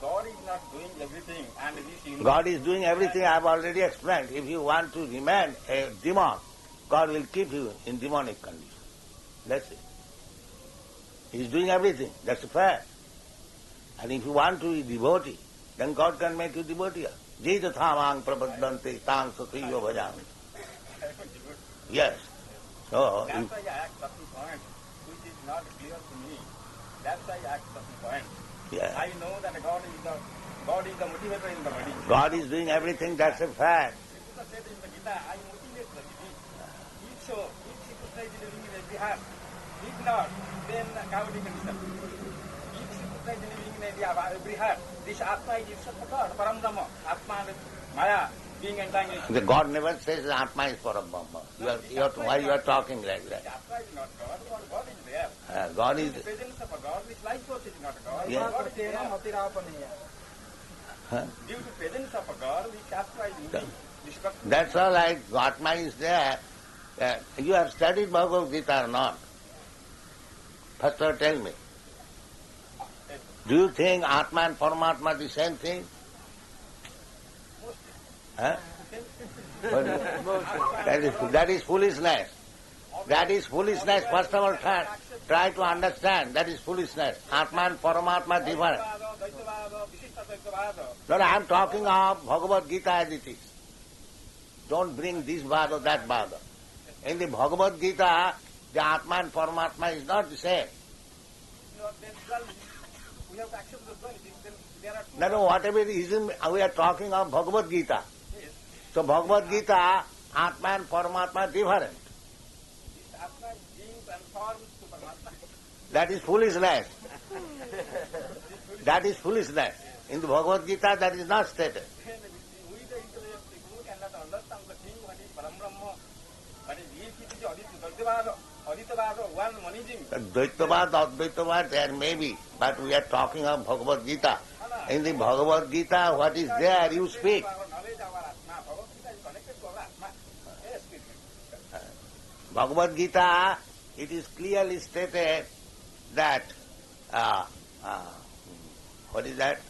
God is not doing everything and this God is doing everything I have already explained. If you want to remain a demon, God will keep you in demonic condition. That's it. He is doing everything. That's a fact. And if you want to be devotee, then God can make you devotee. Jeta thamang prabhaddante tang satriyo bhajami. Yes. So, that's why I ask certain point, which is not clear to me. That's why I ask certain point. yeah. I know that God is the motivator in the body. God is doing everything, that's a fact. Krishna said in the Gita, I motivate the body. If Krishna is every heart. If not, then chaotic condition. If Krishna is living in every heart, this Atma is itself a God, Param Brahma. Atma and Maya being entangled. The God never says Atma is Parabrahma. Why you are talking like that? Atma is not God, but God is there. God is... The presence of a God, which life force is not a God. Yeah. God is there. Huh? Due to presence of a God, which Atma is moving. That's all right. Atma is there. You have studied Bhagavad Gita or not? First of all, tell me. Do you think Atma and Paramatma are the same thing? Huh? That is foolishness. That is foolishness. First of all, try to understand. That is foolishness. Atma and Paramatma are different. No, I am talking of Bhagavad Gita as it is. Don't bring this bhava, that bhava. In the Bhagavad Gita, the Atma and Paramatma is not the same. We have to accept the duality. Then there are two. No, whatever reason we are talking of Bhagavad Gita. Yes. So Bhagavad Gita, Atma and Paramatma are different. This Atma is being transformed to Paramatma. That is foolishness. That is foolishness. In the Bhagavad Gita, that is not stated. We the intellect people cannot understand the thing what is Param Brahma. But if it is Aditavada, one monism. Dvaitavad, Advaitavad, there may be, but we are talking of Bhagavad Gita. In the Bhagavad Gita, what is there, you speak. Our knowledge of our Atma, Bhagavad Gita is connected to our Atma. Yes, please. Bhagavad Gita, it is clearly stated that, what is that?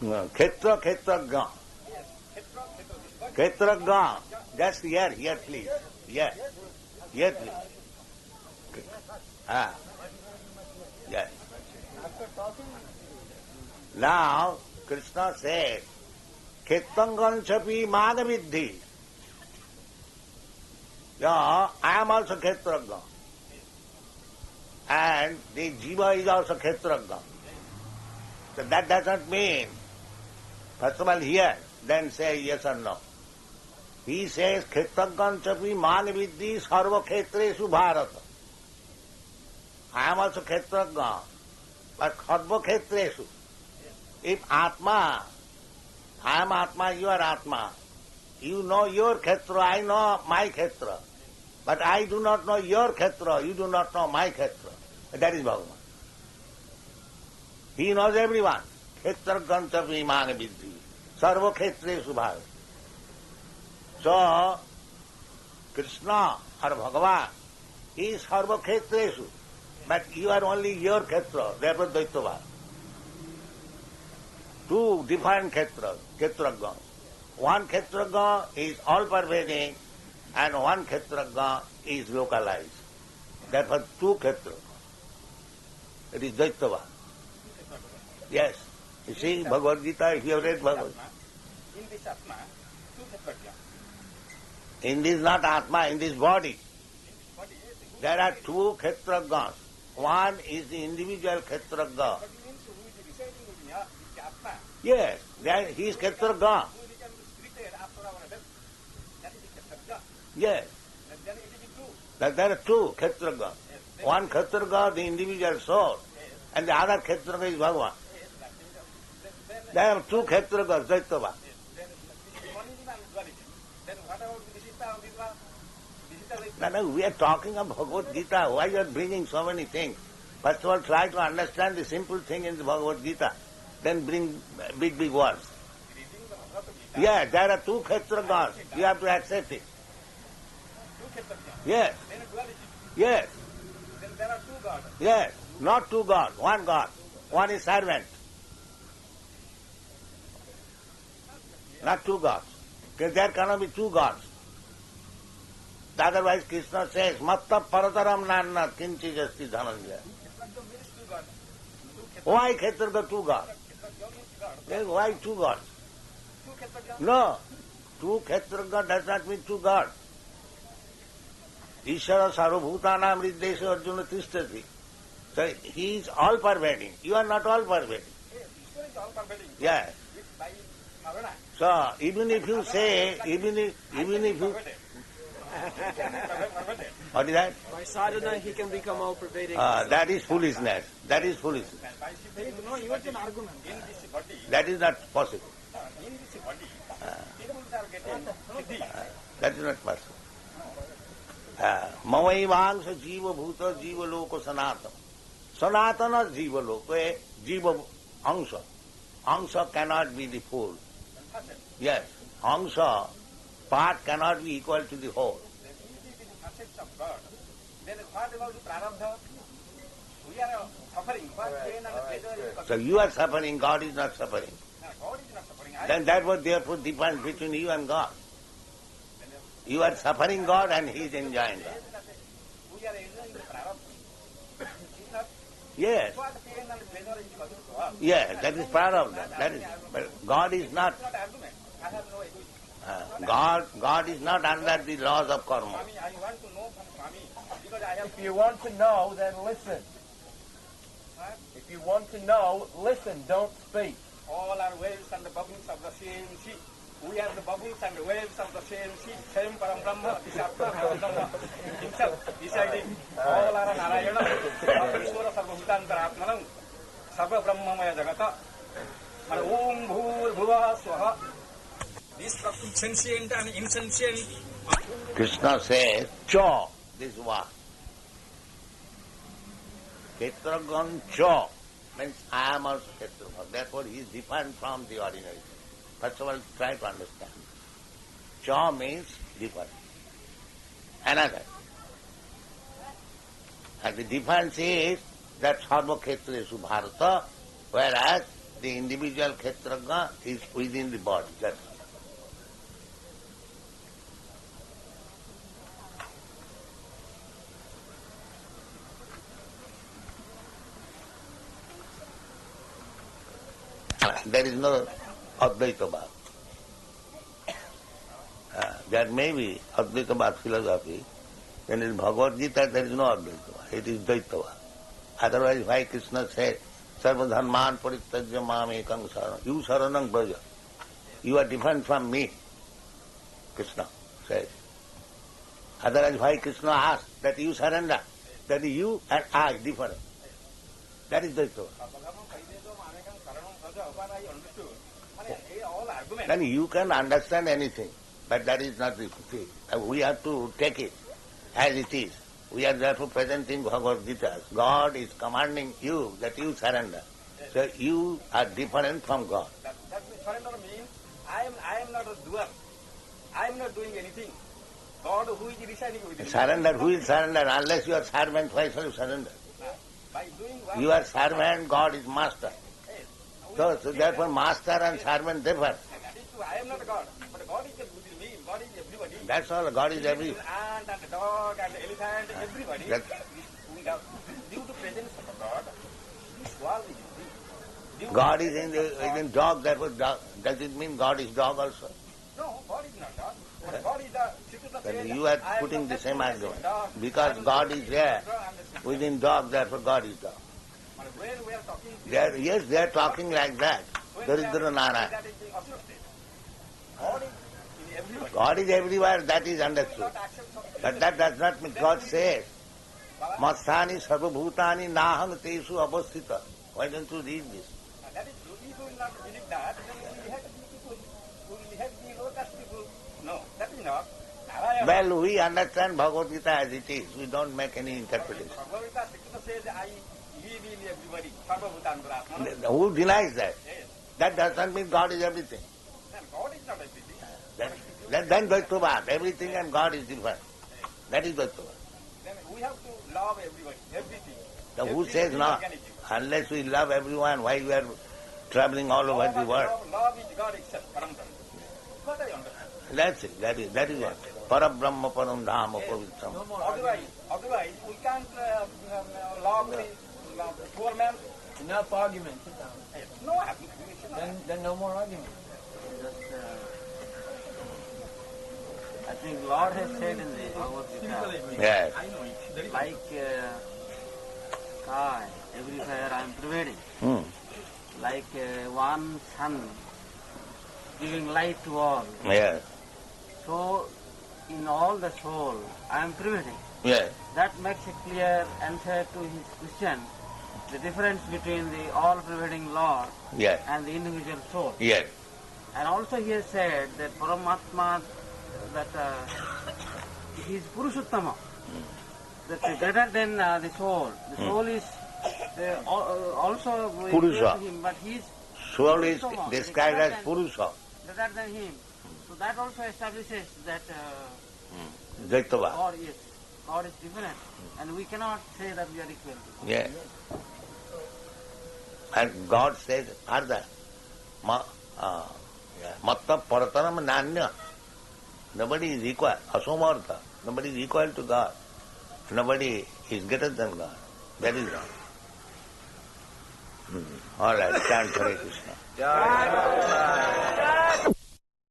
Khetra Khetragya. Khetragya. Just here please. Here please. Yes. Now, Krishna says, Khetrangan chapi magavidhi. Yeah, I am also Khetragya. And the Jiva is also Khetragya. So that doesn't mean, first of all here, then say yes or no. He says, Khetragyan chapi manavidhi sarva khetresu bharata. I am also Khetragya, but sarva khetresu. If Atma, I am Atma, you are Atma. You know your Khetra, I know my Khetra. But I do not know your Khetra, you do not know my Khetra. That is Bhagavan. He knows everyone. Khetragyan chapi manavidhi. Sarva khetresu bharata. So, Krishna or Bhagavan is sarva khetresu. But you are only your Khetra, therefore Dvaitavad. Two different Khetragya. One Khetragya is all-pervading and one Khetragya is localized. Therefore two Khetra. It is Dvaitavad. Yes. You see, Bhagavad Gita, if you have read Bhagavad Gita. In this Atma, two Khetragya. In this not Atma, in this body. In this body, yes, There are two Khetragyas. One is the individual Khetragya. but it means who is residing within the Atma. Yes, there he is Khetragya. Who become spirited after our death. That is the Khetragya. Yes, And then it is two. that there are two Khetragya. One Khetragya, the individual soul, and the other Khetragya is Bhagavan. There are two Khetragyas, Dvaitavad. Then monism and duality. Then what about the Visishta and Advaita? No, we are talking of Bhagavad Gita. Why you are bringing so many things? First of all, try to understand the simple thing in the Bhagavad Gita. Then bring big words. Reading the Bhagavad Gita. Yeah, there are two Khetragyas. You have to accept it. Two Khetragya. Yes, Then duality. yes, Then there are two gods. yes. Not two gods, one God. One is servant. Not two gods. Because there cannot be two gods. Otherwise Krishna says, Matta parataram nanna kinchi jasti dhananjaya. Khetragya means two gods. Why Khetragya two gods? Khetragya means God. Then why two gods? Two Khetragya. No. Two Khetragya does not mean two gods. Ishara sarvabhutanam riddesha arjuna tishtati. So he is all-pervading. You are not all-pervading. Yes, Ishvara is all pervading. Yes. By Bhavana. So even if you say, even if you, what is that? By sadhana he can become all pervading. That is foolishness. That is foolishness. There is no even argument. In this body, That is not possible. in this body, people are getting siddhi. That is not possible. Mamaivangsa jiva bhuta jiva loko sanatana. Sanatana jiva loko, jiva angsa. Angsa cannot be the full. Yes, angsa, part cannot be equal to the whole. Then if it is the facets of God, then what about the prarabdha? We are suffering. What pain and pleasure is So you are suffering, God is not suffering. God is not suffering. Then that was therefore difference between you and God. You are suffering God and He is enjoying God. We are enjoying the prarabdha. It's not Yes, what pain and pleasure is causing to us. yes, that is prarabdha. That is, but God is not. It's not argument. I have no egoism. God is not under the laws of karma. Swami, I want to know from Swami because I have. If you want to know, then listen. If you want to know, listen, don't speak. All are waves and the bubbles of the same sea. We are the bubbles and the waves of the same sea. Same Param Brahma, Disatma, Param himself deciding. All are Narayana, Ishvara Sarvabhutantaratmanam, Sarva Brahmamaya Jagata, and Om Bhur Bhuva Swaha. This sentient and insentient. Krishna says, Cho, this word. Ketragan Cho means I am also Ketragan. Therefore he is different from the ordinary. First of all, try to understand. Cho means different. Another. And the difference is that Sarva Kshetresu Bharata, whereas the individual Kshetraga is within the body. That's all. There is no Advaita Bhava. There may be Advaita Bhava philosophy. Then in Bhagavad Gita there is no Advaita Bhava. It is Dvaita Bhava. Otherwise, why Krishna said, Sarva dharman parityajya mam ekam saranam. You saranam braja. You are different from me. Krishna says. Otherwise, why Krishna asked that you surrender? That you and I different. That is Dvaita Bhava. Then you can understand anything, but that is not the thing. We have to take it as it is. We are therefore presenting Bhagavad Gita. God is commanding you that you surrender. So you are different from God. That surrender means I am not a doer. I am not doing anything. God who is residing within me. Surrender, who will surrender? Unless you are servant, why shall you surrender? By doing what? You are servant, God is master. So therefore master and servant differ. That is true. I am not a God, but God is within me. God is everybody. That's all. God is everywhere. Ant and the dog and the elephant, everybody. That- Due to presence of God, this world is free. God is in dog, therefore dog. Does it mean God is dog also? No, God is not God. But God is the Srila Then says, you are I am putting the the same best argument. dog. Because God is there within dog, therefore God is dog. But when we are talking, Yes, they are talking like that. Daridra Narayana. that is being associated. God is in everybody. God is everywhere, that is understood. Not accept something. But that does not mean God says, Masthani sarvabhutani naham tesu avasthita. Why don't you read this? That is true. If we will not believe that, then we will have people who will have the low caste people. No, that is not. Narayana. Well, we understand Bhagavad Gita as it is. We don't make any interpretation. Bhagavad Gita, Krishna says, I live in everybody. Sarvabhutanantara. Who denies that? Yes. That does not mean God is everything. Then God is not everything. Then Dvaitavad. Everything and God is different. That is Dvaitavad. Then we have to love everybody, everything. Now who Every says not? organism. Unless we love everyone, why we are traveling all over the world? Love is God itself, Paramdham. What I understand. That's it. That is what. Parabrahma param dhama pavitram. Otherwise, we can't love the poor man. Enough argument. Sit down. No argument. Then no more argument. Just, I think Lord has said in the Bhagavad Gita, Yes. like sky, everywhere I am pervading. Hmm. Like one sun giving light to all. Yes. So, in all the soul, I am prevailing. Yes. That makes a clear answer to his question, the difference between the all-pervading Lord Yes. and the individual soul. Yes. And also he has said that Paramatma, that he is Purushottama, that greater than the soul. The soul is also Purusha. to him, but he is Soul is Purushottama, described greater as than- Purusha. Greater than him. So that also establishes that Daitava. God is different, and we cannot say that we are equal. Yes. And God says further, Matta Paratanam Nanya. Nobody is equal. Asomartha. Nobody is equal to God. Nobody is greater than God. That is all. All right, chant Hare Krishna. Jai Prabhupada.